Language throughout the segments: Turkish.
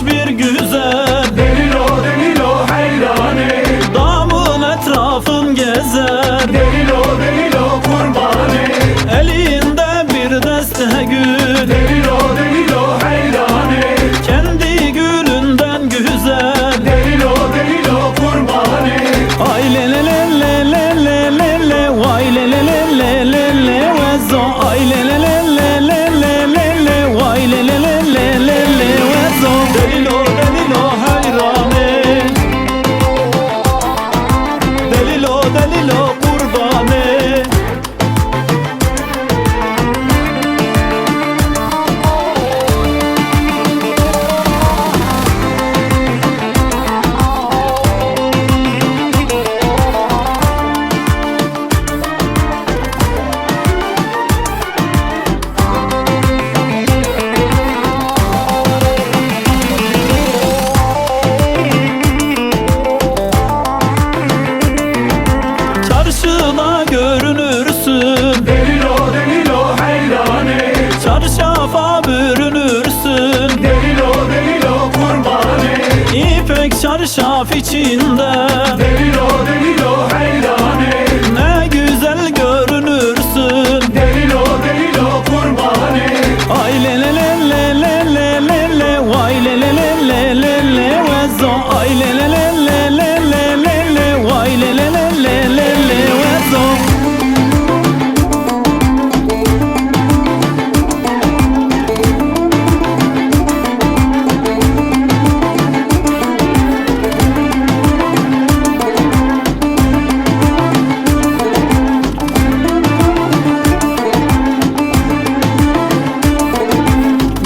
Bir güzel Delilo delilo heyrane, damın etrafın gezer, delilo delilo kurbane, elinde bir deste gül, delilo delilo heyrane, kendi gülünden güzel. delilo delilo kurbane, Ay le le le le le le le le, vay le le le le le le vezo. Ay le le le le le le le le, vay le le le le le le vezo. Delilo delilo hayrane, delilo delilo kurbane. Çarşıda görünürsün, delilo delilo heyrane, çarşafa bürünürsün, delilo delilo kurbane, İpek çarşaf içinde delilo delilo heyrane, ne güzel görünürsün. delilo delilo kurbane, Ay le le le le le le le le, vay le le le le le le vezo. Ay le le le le le le le le, vay le le le le le le vezo.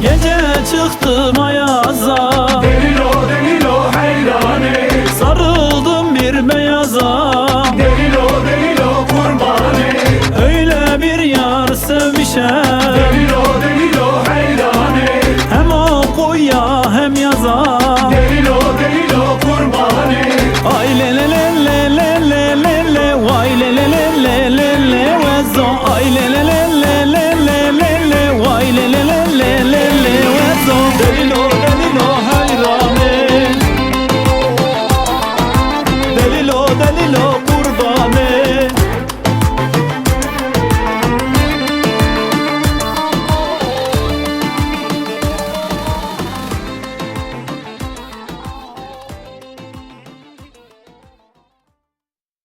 Gece çıktım ayaza, delilo delilo heyrane, sarıldım bir beyaza. delilo delilo kurbane, Öyle bir yar sevmişem, delilo delilo heyrane, hem okuya hem yaza. delilo delilo kurbane, Ay le le le le le le le le, vay le le le le le le vezo. Ay le le le le le le le le, vay le le le le le le vezo. Delilo delilo hayrane, delilo delilo